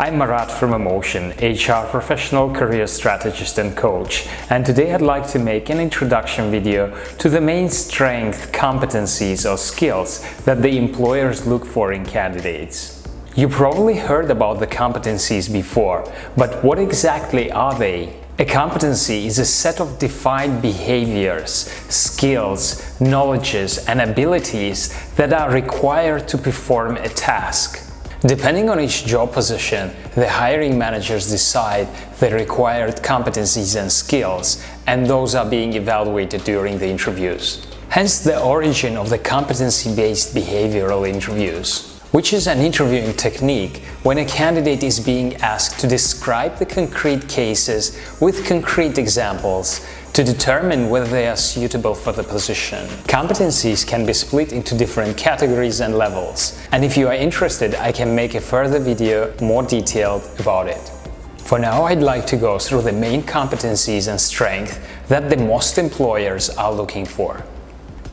I'm Marat from EMMOTION, HR professional, career strategist and coach, and today I'd like to make an introduction video to the main strength, competencies or skills that the employers look for in candidates. You probably heard about the competencies before, but what exactly are they? A competency is a set of defined behaviors, skills, knowledges and abilities that are required to perform a task. Depending on each job position, the hiring managers decide the required competencies and skills, and those are being evaluated during the interviews. Hence the origin of the competency-based behavioral interviews, which is an interviewing technique when a candidate is being asked to describe the concrete cases with concrete examples to determine whether they are suitable for the position. Competencies can be split into different categories and levels, and if you are interested, I can make a further video more detailed about it. For now, I'd like to go through the main competencies and strengths that the most employers are looking for.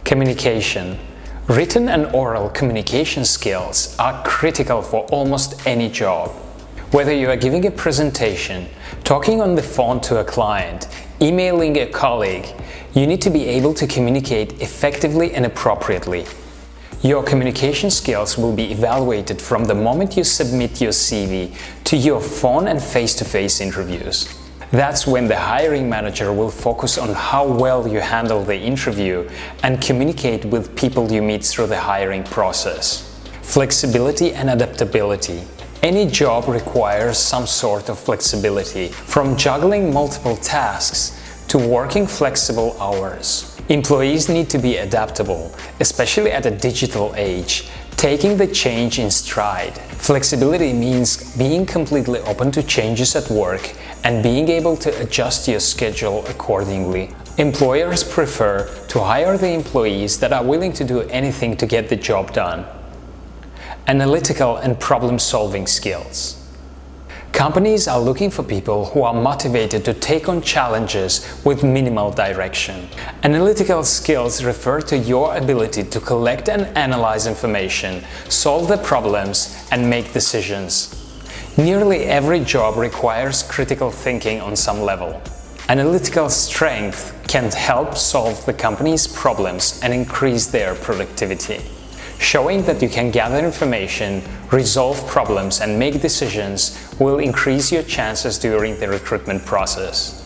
Communication. Written and oral communication skills are critical for almost any job. Whether you are giving a presentation, talking on the phone to a client, emailing a colleague, you need to be able to communicate effectively and appropriately. Your communication skills will be evaluated from the moment you submit your CV to your phone and face-to-face interviews. That's when the hiring manager will focus on how well you handle the interview and communicate with people you meet through the hiring process. Flexibility and adaptability. Any job requires some sort of flexibility, from juggling multiple tasks to working flexible hours. Employees need to be adaptable, especially at a digital age, taking the change in stride. Flexibility means being completely open to changes at work and being able to adjust your schedule accordingly. Employers prefer to hire the employees that are willing to do anything to get the job done. Analytical and problem-solving skills. Companies are looking for people who are motivated to take on challenges with minimal direction. Analytical skills refer to your ability to collect and analyze information, solve the problems, and make decisions. Nearly every job requires critical thinking on some level. Analytical strength can help solve the company's problems and increase their productivity. Showing that you can gather information, resolve problems, and make decisions will increase your chances during the recruitment process.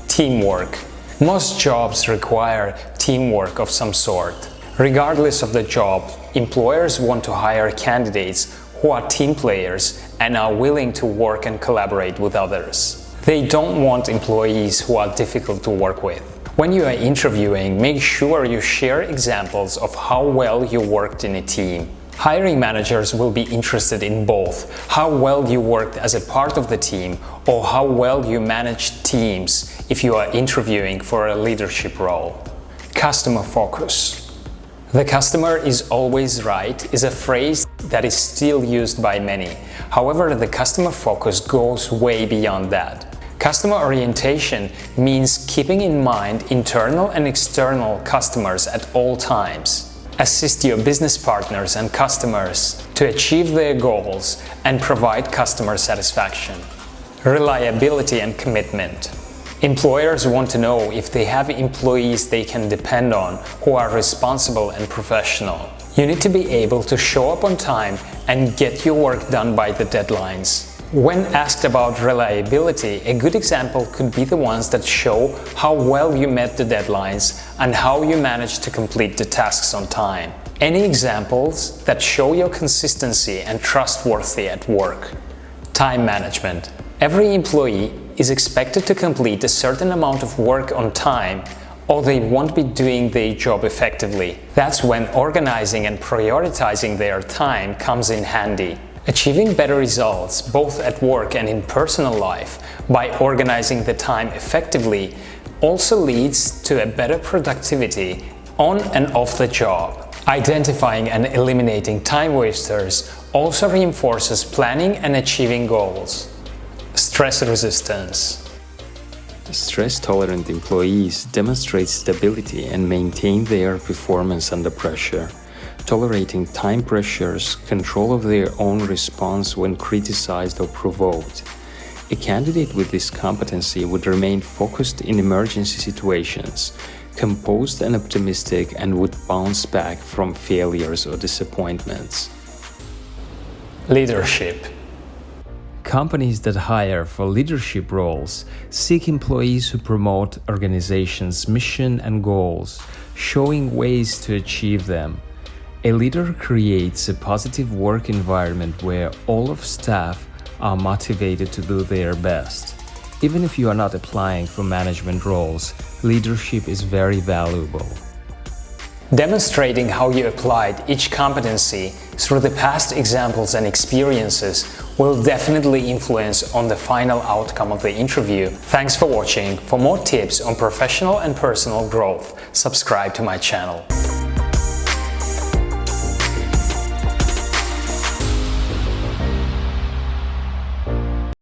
Teamwork. Most jobs require teamwork of some sort. Regardless of the job, employers want to hire candidates who are team players and are willing to work and collaborate with others. They don't want employees who are difficult to work with. When you are interviewing, make sure you share examples of how well you worked in a team. Hiring managers will be interested in both how well you worked as a part of the team or how well you managed teams if you are interviewing for a leadership role. Customer focus. The customer is always right is a phrase that is still used by many. However, the customer focus goes way beyond that. Customer orientation means keeping in mind internal and external customers at all times. Assist your business partners and customers to achieve their goals and provide customer satisfaction. Reliability and commitment. Employers want to know if they have employees they can depend on who are responsible and professional. You need to be able to show up on time and get your work done by the deadlines. When asked about reliability, a good example could be the ones that show how well you met the deadlines and how you managed to complete the tasks on time. Any examples that show your consistency and trustworthy at work. Time management. Every employee is expected to complete a certain amount of work on time, or they won't be doing their job effectively. That's when organizing and prioritizing their time comes in handy. Achieving better results both at work and in personal life by organizing the time effectively also leads to a better productivity on and off the job. Identifying and eliminating time wasters also reinforces planning and achieving goals. Stress resistance. Stress-tolerant employees demonstrate stability and maintain their performance under pressure. tolerating time pressures, control of their own response when criticized or provoked. A candidate with this competency would remain focused in emergency situations, composed and optimistic, and would bounce back from failures or disappointments. Leadership. Companies that hire for leadership roles seek employees who promote organizations' mission and goals, showing ways to achieve them. A leader creates a positive work environment where all of staff are motivated to do their best. Even if you are not applying for management roles, leadership is very valuable. Demonstrating how you applied each competency through the past examples and experiences will definitely influence on the final outcome of the interview. Thanks for watching. For more tips on professional and personal growth, subscribe to my channel.